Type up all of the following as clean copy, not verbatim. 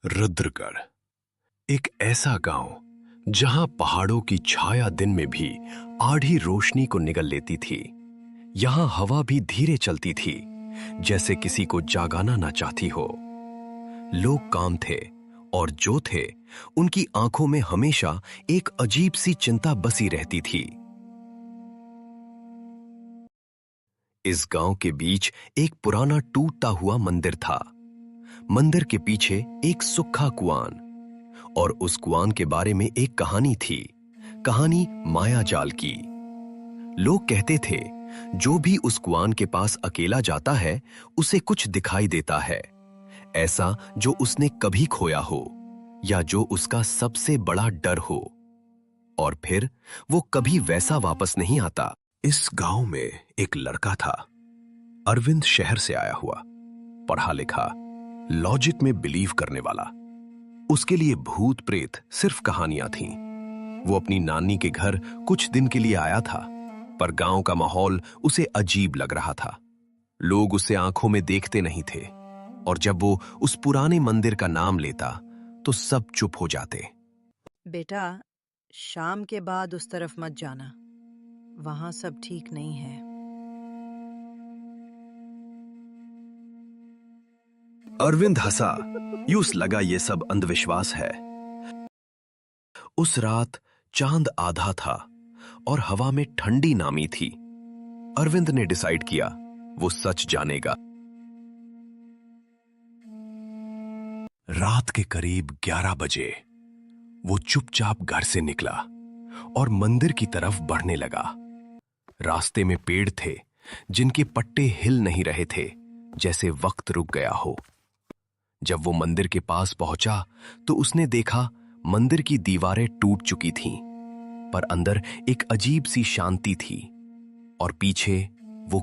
रुद्रगढ़ एक ऐसा गांव जहां पहाड़ों की छाया दिन में भी आधी रोशनी को निगल लेती थी। यहां हवा भी धीरे चलती थी, जैसे किसी को जागाना ना चाहती हो। लोग काम थे और जो थे उनकी आंखों में हमेशा एक अजीब सी चिंता बसी रहती थी। इस गांव के बीच एक पुराना टूटता हुआ मंदिर था। मंदिर के पीछे एक सूखा कुआं और उस कुआं के बारे में एक कहानी थी, कहानी मायाजाल की। लोग कहते थे जो भी उस कुआं के पास अकेला जाता है उसे कुछ दिखाई देता है, ऐसा जो उसने कभी खोया हो या जो उसका सबसे बड़ा डर हो, और फिर वो कभी वैसा वापस नहीं आता। इस गांव में एक लड़का था, अरविंद, शहर से आया हुआ, पढ़ा लिखा, लॉजिक में बिलीव करने वाला। उसके लिए भूत प्रेत सिर्फ कहानियां थीं। वो अपनी नानी के घर कुछ दिन के लिए आया था, पर गांव का माहौल उसे अजीब लग रहा था। लोग उसे आंखों में देखते नहीं थे, और जब वो उस पुराने मंदिर का नाम लेता तो सब चुप हो जाते। बेटा, शाम के बाद उस तरफ मत जाना, वहां सब ठीक नहीं है। अरविंद हंसा, यूं लगा ये सब अंधविश्वास है। उस रात चांद आधा था और हवा में ठंडी नामी थी। अरविंद ने डिसाइड किया वो सच जानेगा। रात के करीब 11 बजे वो चुपचाप घर से निकला और मंदिर की तरफ बढ़ने लगा। रास्ते में पेड़ थे जिनके पत्ते हिल नहीं रहे थे, जैसे वक्त रुक गया हो। जब वो मंदिर के पास पहुंचा तो उसने देखा मंदिर की दीवारें टूट चुकी थीं, पर अंदर एक अजीब सी शांति थी, और पीछे वो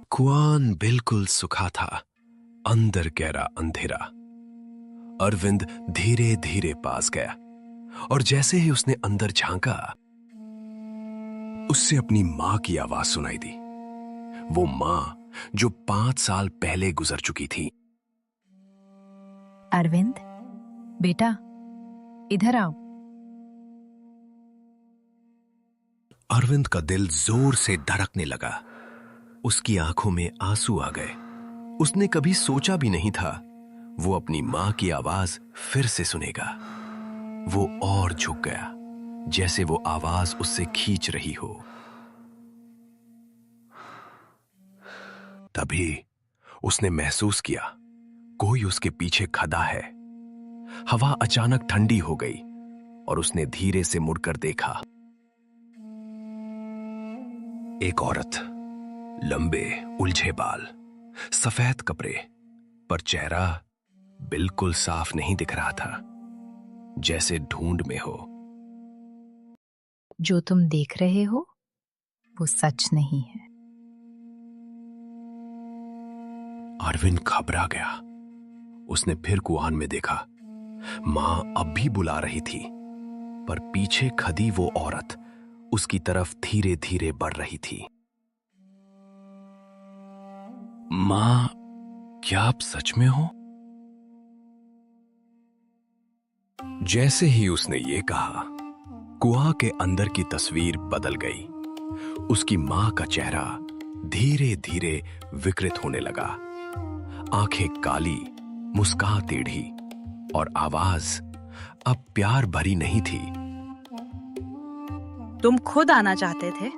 कुआं बिल्कुल सूखा था, अंदर गहरा अंधेरा। अरविंद धीरे धीरे पास गया, और जैसे ही उसने अंदर झांका, उससे अपनी मां की आवाज सुनाई दी। वो मां जो 5 साल पहले गुजर चुकी थी। अरविंद, बेटा, इधर आओ। अरविंद का दिल जोर से धड़कने लगा। उसकी आंखों में आंसू आ गए। उसने कभी सोचा भी नहीं था वो अपनी मां की आवाज फिर से सुनेगा। वो और झुक गया, जैसे वो आवाज उससे खींच रही हो। तभी उसने महसूस किया कोई उसके पीछे खड़ा है। हवा अचानक ठंडी हो गई और उसने धीरे से मुड़कर देखा। एक औरत, लंबे उलझे बाल, सफेद कपड़े, पर चेहरा बिल्कुल साफ नहीं दिख रहा था, जैसे ढूंढ में हो। जो तुम देख रहे हो वो सच नहीं है। अरविंद घबरा गया। उसने फिर कुआं में देखा। मां अब भी बुला रही थी, पर पीछे खड़ी वो औरत उसकी तरफ धीरे धीरे बढ़ रही थी। मां, क्या आप सच में हो? जैसे ही उसने ये कहा, कुआं के अंदर की तस्वीर बदल गई। उसकी मां का चेहरा धीरे धीरे विकृत होने लगा। आंखें काली, मुस्कान टेढ़ी, और आवाज अब प्यार भरी नहीं थी। तुम खुद आना चाहते थे?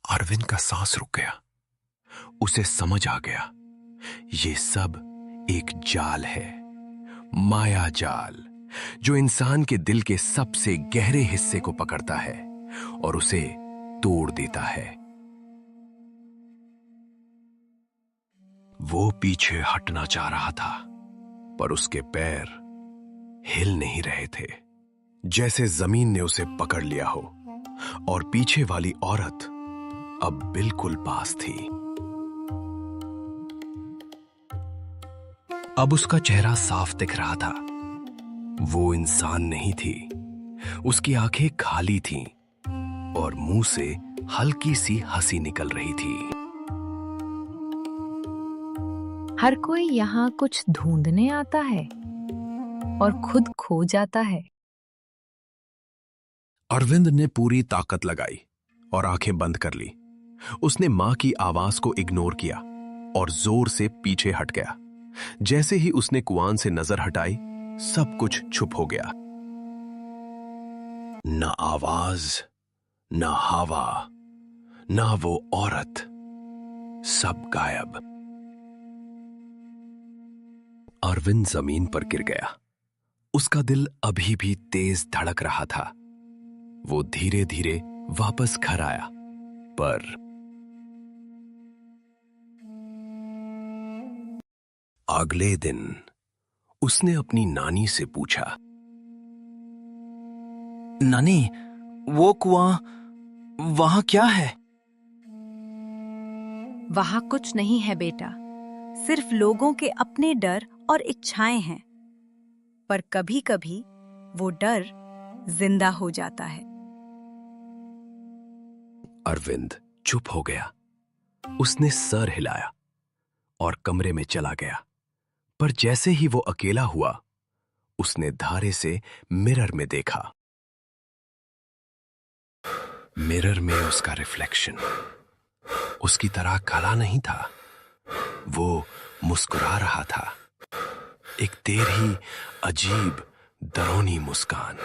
अरविंद का सांस रुक गया। उसे समझ आ गया ये सब एक जाल है, माया जाल, जो इंसान के दिल के सबसे गहरे हिस्से को पकड़ता है और उसे तोड़ देता है। वो पीछे हटना चाह रहा था, पर उसके पैर हिल नहीं रहे थे, जैसे जमीन ने उसे पकड़ लिया हो। और पीछे वाली औरत अब बिल्कुल पास थी। अब उसका चेहरा साफ दिख रहा था। वो इंसान नहीं थी। उसकी आंखें खाली थीं और मुंह से हल्की सी हंसी निकल रही थी। हर कोई यहाँ कुछ ढूंढने आता है और खुद खो जाता है। अरविंद ने पूरी ताकत लगाई और आंखें बंद कर ली। उसने मां की आवाज को इग्नोर किया और जोर से पीछे हट गया। जैसे ही उसने कुआं से नजर हटाई, सब कुछ चुप हो गया। न आवाज, न हवा, न वो औरत, सब गायब। अरविंद जमीन पर गिर गया। उसका दिल अभी भी तेज धड़क रहा था। वो धीरे धीरे वापस घर आया, पर अगले दिन उसने अपनी नानी से पूछा, नानी, वो कुआं वहां क्या है? वहां कुछ नहीं है बेटा, सिर्फ लोगों के अपने डर और इच्छाएं हैं। पर कभी-कभी वो डर जिंदा हो जाता है। अरविंद चुप हो गया। उसने सर हिलाया और कमरे में चला गया। पर जैसे ही वो अकेला हुआ, उसने धारे से मिरर में देखा। मिरर में उसका रिफ्लेक्शन उसकी तरह काला नहीं था। वो मुस्कुरा रहा था, एक तेरही अजीब डरावनी मुस्कान।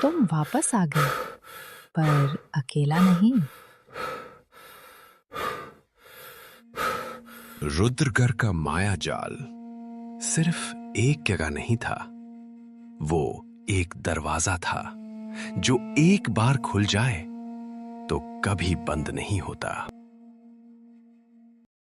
तुम वापस आ गए, पर अकेला नहीं। रुद्रगढ़ का माया जाल सिर्फ एक जगह नहीं था। वो एक दरवाजा था जो एक बार खुल जाए तो कभी बंद नहीं होता।